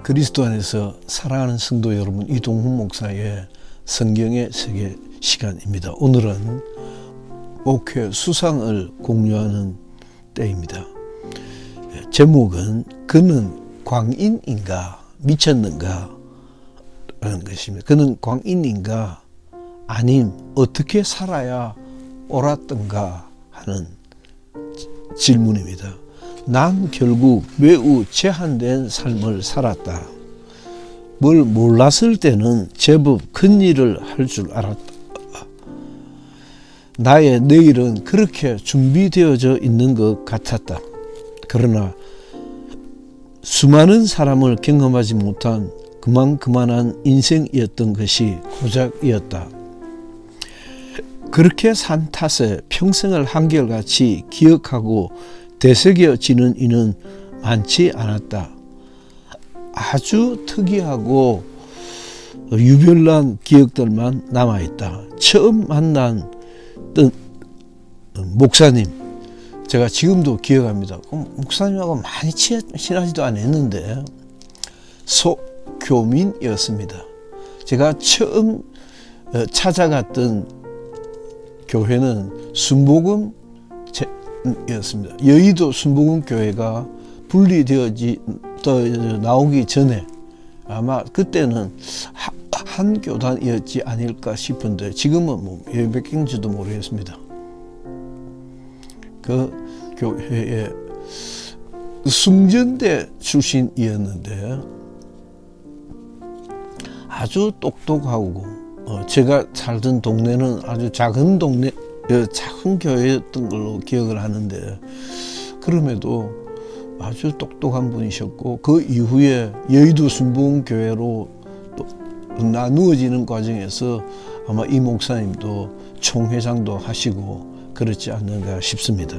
그리스도 안에서 사랑하는 성도 여러분, 이동훈 목사의 성경의 세계 시간입니다. 오늘은 목회 수상을 공유하는 때입니다. 제목은 그는 광인인가 미쳤는가 라는 것입니다. 그는 광인인가 아님 어떻게 살아야 옳았던가 하는 질문입니다. 난 결국 매우 제한된 삶을 살았다. 뭘 몰랐을 때는 제법 큰 일을 할 줄 알았다. 나의 내일은 그렇게 준비되어져 있는 것 같았다. 그러나 수많은 사람을 경험하지 못한 그만한 인생이었던 것이 고작이었다. 그렇게 산 탓에 평생을 한결같이 기억하고 되새겨지는 이는 많지 않았다. 아주 특이하고 유별난 기억들만 남아있다. 처음 만난 목사님, 제가 지금도 기억합니다. 목사님하고 많이 친하지도 않았는데 소교민이었습니다. 제가 처음 찾아갔던 교회는 순복음 였습니다. 여의도 순복음교회가 분리되어 나오기 전에 아마 그때는 한 교단이었지 아닐까 싶은데 지금은 몇 개인지도 모르겠습니다. 그 교회의 숭전대 출신이었는데 아주 똑똑하고 제가 살던 동네는 아주 작은 동네 작은 교회였던 걸로 기억을 하는데 그럼에도 아주 똑똑한 분이셨고 그 이후에 여의도 순복음교회로 또 나누어지는 과정에서 아마 이 목사님도 총회장도 하시고 그렇지 않는가 싶습니다.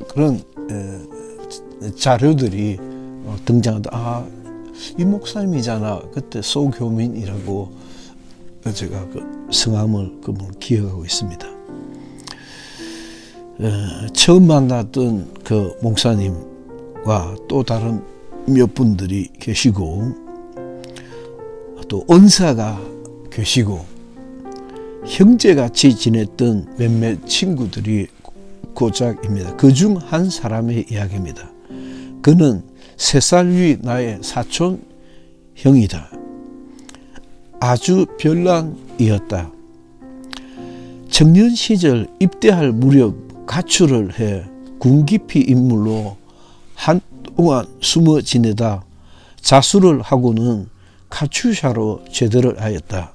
그런 자료들이 등장하다. 이 목사님이잖아. 그때 소교민이라고 제가 그 성함을 기억하고 있습니다. 처음 만났던 그 목사님과 또 다른 몇 분들이 계시고 또 은사가 계시고 형제같이 지냈던 몇몇 친구들이 고작입니다. 그중 한 사람의 이야기입니다. 그는 3살 위 나의 사촌 형이다. 아주 별난이었다. 청년 시절 입대할 무렵 가출을 해 군기피 인물로 한동안 숨어 지내다 자수를 하고는 카츄샤로 제대를 하였다.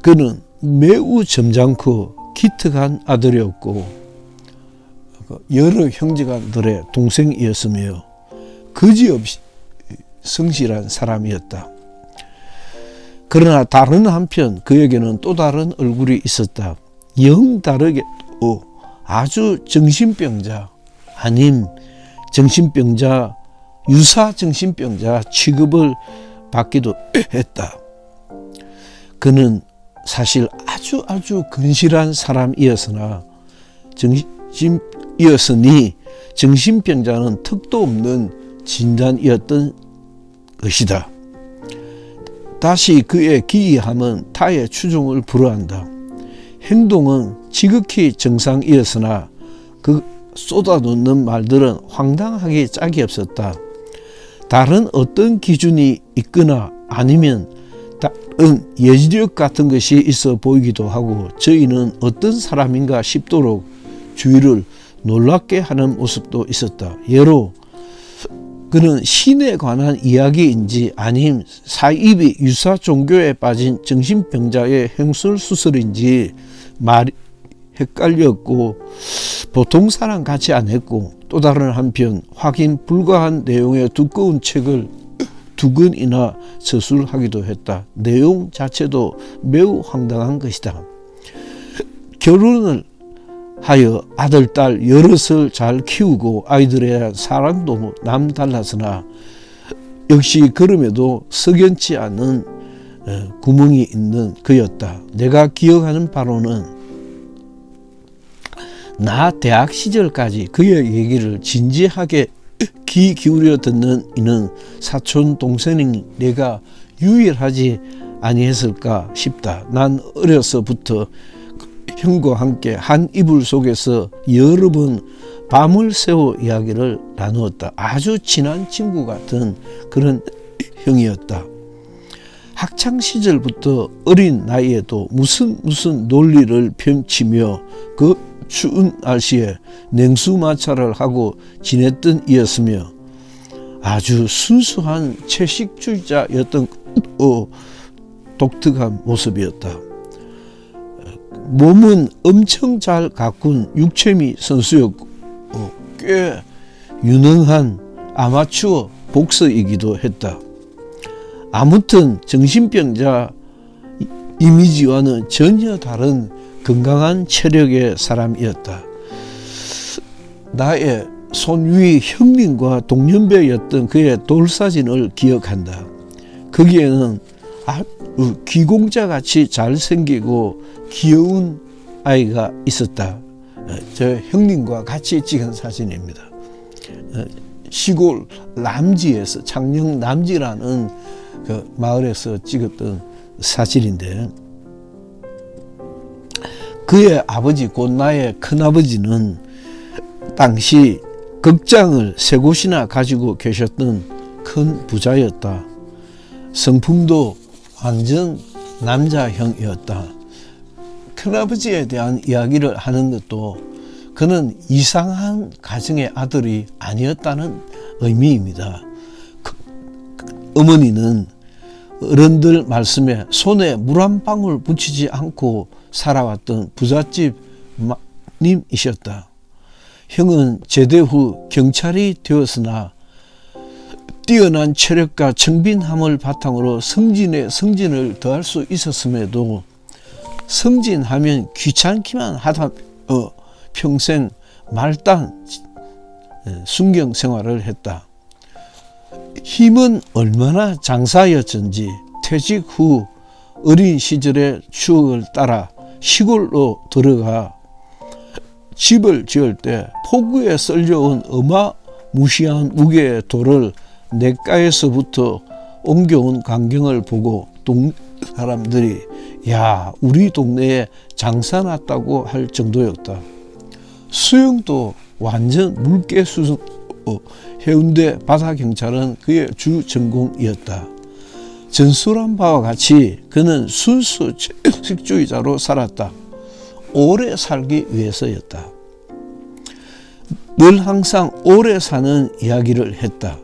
그는 매우 점잖고 기특한 아들이었고 여러 형제간들의 동생이었으며 거지없이 성실한 사람이었다. 그러나 다른 한편 그에게는 또 다른 얼굴이 있었다. 영 다르게도 아주 정신병자 아님 정신병자 유사 정신병자 취급을 받기도 했다. 그는 사실 아주 근실한 사람이었으니 정신병자는 턱도 없는 진단이었던 것이다. 다시 그의 기이함은 타의 추종을 불허한다. 행동은 지극히 정상이었으나 그 쏟아놓는 말들은 황당하게 짝이 없었다. 다른 어떤 기준이 있거나 아니면 다른 예지력 같은 것이 있어 보이기도 하고 저희는 어떤 사람인가 싶도록 주위를 놀랍게 하는 모습도 있었다. 예로 그는 신에 관한 이야기인지 아님 사입이 유사 종교에 빠진 정신병자의 행설수설인지 말이 헷갈렸고 보통 사람 같지 않았고 또 다른 한편 확인 불가한 내용의 두꺼운 책을 2권이나 서술하기도 했다. 내용 자체도 매우 황당한 것이다. 결혼을 하여 아들, 딸 여럿을 잘 키우고 아이들에 대한 사랑도 남달랐으나 역시 그럼에도 석연치 않은 구멍이 있는 그였다. 내가 기억하는 바로는 나 대학 시절까지 그의 얘기를 진지하게 귀 기울여 듣는 이는 사촌 동생이 내가 유일하지 아니했을까 싶다. 난 어려서부터 형과 함께 한 이불 속에서 여러 번 밤을 새워 이야기를 나누었다. 아주 친한 친구 같은 그런 형이었다. 학창 시절부터 어린 나이에도 무슨 논리를 펼치며 그 추운 날씨에 냉수마찰을 하고 지냈던 이였으며 아주 순수한 채식주의자였던 독특한 모습이었다. 몸은 엄청 잘 가꾼 육체미 선수였고 꽤 유능한 아마추어 복서이기도 했다. 아무튼 정신병자 이미지와는 전혀 다른 건강한 체력의 사람이었다. 나의 손위 형님과 동년배였던 그의 돌사진을 기억한다. 거기에는 아주 귀공자같이 잘생기고 귀여운 아이가 있었다. 저 형님과 같이 찍은 사진입니다. 시골 남지에서 창녕 남지라는 그 마을에서 찍었던 사진인데 그의 아버지 곧 나의 큰아버지는 당시 극장을 3곳이나 가지고 계셨던 큰 부자였다. 성품도 완전 남자형이었다. 큰아버지에 대한 이야기를 하는 것도 그는 이상한 가정의 아들이 아니었다는 의미입니다. 어머니는 어른들 말씀에 손에 물 한 방울 묻히지 않고 살아왔던 부잣집 님이셨다. 형은 제대 후 경찰이 되었으나 뛰어난 체력과 청빈함을 바탕으로 성진에 성진을 더할 수 있었음에도 성진하면 귀찮기만 하다 평생 말단 순경 생활을 했다. 힘은 얼마나 장사였던지 퇴직 후 어린 시절의 추억을 따라 시골로 들어가 집을 지을 때 포구에 썰려온 어마무시한 무게의 돌을 냇가에서부터 옮겨온 광경을 보고 동네 사람들이 야 우리 동네에 장사 났다고 할 정도였다. 수영도 완전 물개수습 해운대 바다경찰은 그의 주 전공이었다. 전술한 바와 같이 그는 순수 채식주의자로 살았다. 오래 살기 위해서였다. 늘 항상 오래 사는 이야기를 했다.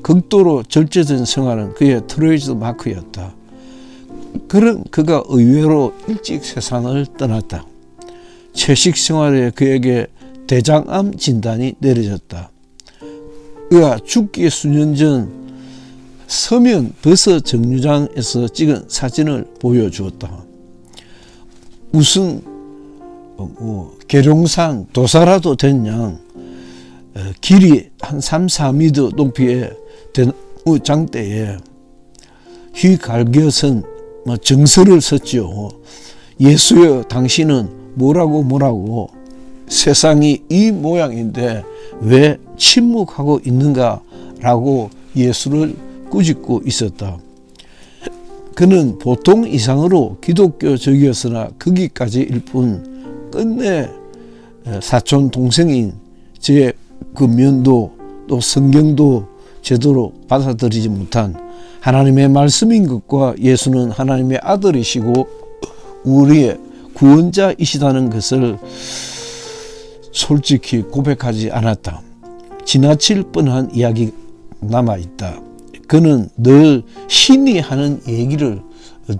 극도로 절제된 생활은 그의 트레이드 마크였다. 그런 그가 의외로 일찍 세상을 떠났다. 채식 생활에 그에게 대장암 진단이 내려졌다. 그가 죽기 수년 전 서면 버섯 정류장에서 찍은 사진을 보여주었다. 무슨 계룡산 도사라도 된 양 길이 한 3, 4m 높이의 대나무 장대에 휘갈겨선 정서를 썼지요. 예수여 당신은 뭐라고 세상이 이 모양인데 왜 침묵하고 있는가라고 예수를 꾸짖고 있었다. 그는 보통 이상으로 기독교적이었으나 거기까지일 뿐 끝내 사촌 동생인 제 그 면도 또 성경도 제대로 받아들이지 못한 하나님의 말씀인 것과 예수는 하나님의 아들이시고 우리의 구원자이시다는 것을 솔직히 고백하지 않았다. 지나칠 뻔한 이야기 남아있다. 그는 늘 신이 하는 얘기를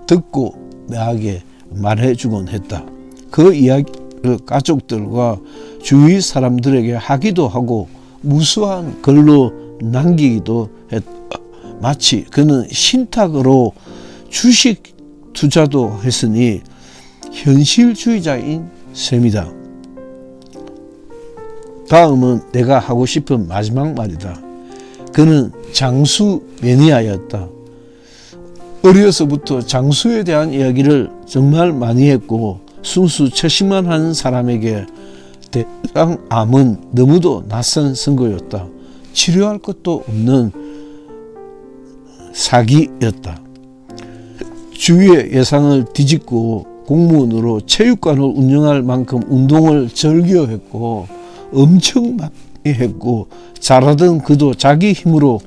듣고 나에게 말해주곤 했다. 그 이야기를 가족들과 주위 사람들에게 하기도 하고 무수한 글로 남기기도 했다. 마치 그는 신탁으로 주식 투자도 했으니 현실주의자인 셈이다. 다음은 내가 하고 싶은 마지막 말이다. 그는 장수 매니아였다. 어려서부터 장수에 대한 이야기를 정말 많이 했고 순수 채식만 하는 사람에게 대장암은 너무도 낯선 선거였다. 치료할 것도 없는 사기였다. 주위의 예상을 뒤집고 공무원으로 체육관을 운영할 만큼 운동을 즐겨했고 엄청 많이 했고 잘하던 그도 자기 힘으로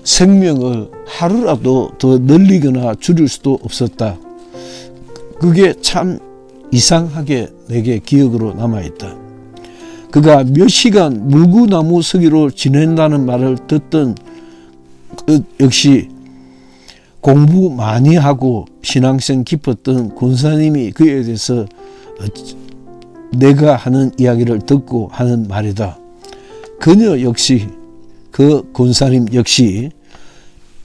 생명을 하루라도 더 늘리거나 줄일 수도 없었다. 그게 참 이상하게 내게 기억으로 남아있다. 그가 몇 시간 물구나무 서기로 지낸다는 말을 듣던 그 역시 공부 많이 하고 신앙성 깊었던 권사님이 그에 대해서 내가 하는 이야기를 듣고 하는 말이다. 그녀 역시 그 권사님 역시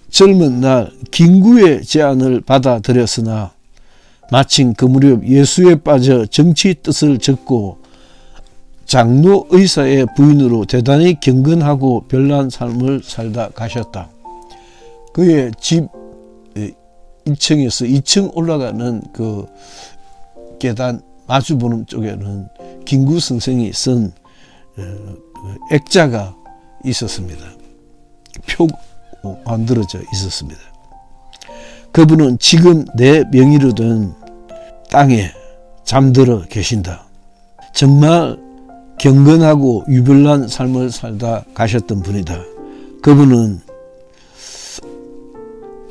젊은 날 김구의 제안을 받아들였으나 마침 그 무렵 예수에 빠져 정치 뜻을 적고 장로 의사의 부인으로 대단히 경건하고 별난 삶을 살다 가셨다. 그의 집 1층에서 2층 올라가는 그 계단 마주보는 쪽에는 김구 선생이 쓴 액자가 있었습니다. 표 만들어져 있었습니다. 그분은 지금 내 명의로 된 땅에 잠들어 계신다. 정말 경건하고 유별난 삶을 살다 가셨던 분이다. 그분은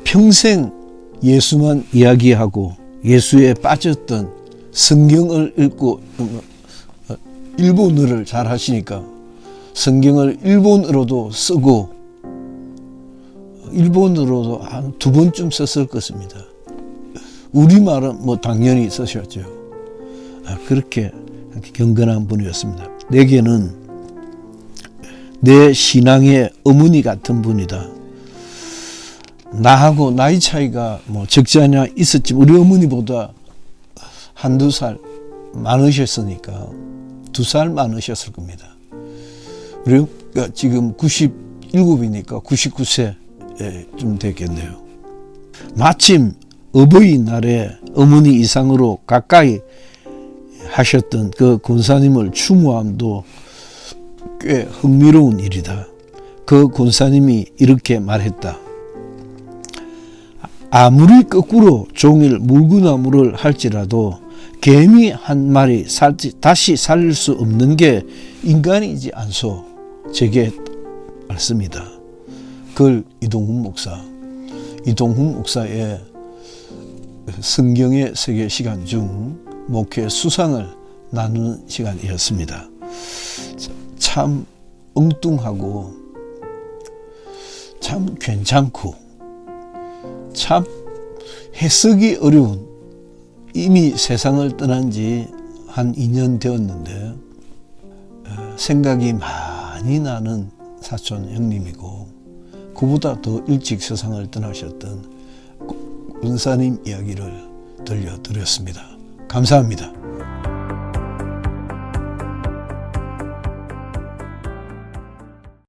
평생 예수만 이야기하고 예수에 빠졌던 성경을 읽고 일본어를 잘 하시니까 성경을 일본어로도 쓰고 일본어로도 한 2번쯤 썼을 것입니다. 우리말은 뭐 당연히 쓰셨죠. 그렇게 경건한 분이었습니다. 내게는 내 신앙의 어머니 같은 분이다. 나하고 나이 차이가 뭐 적지 않아 있었지만 우리 어머니보다 한두 살 많으셨으니까 2살 많으셨을 겁니다. 우리가 지금 97이니까 99세쯤 됐겠네요. 마침 어버이날에 어머니 이상으로 가까이 하셨던 그 권사님을 추모함도 꽤 흥미로운 일이다. 그 권사님이 이렇게 말했다. 아무리 거꾸로 종일 물구나무를 할지라도 개미 한 마리 다시 살릴 수 없는 게 인간이지 않소. 제게 말씀이다. 그걸 이동훈 목사의 성경의 세계 시간 중 목회 수상을 나누는 시간이었습니다. 참 엉뚱하고 참 괜찮고 참 해석이 어려운 이미 세상을 떠난 지 한 2년 되었는데 생각이 많이 나는 사촌 형님이고 그보다 더 일찍 세상을 떠나셨던 권사님 이야기를 들려드렸습니다. 감사합니다.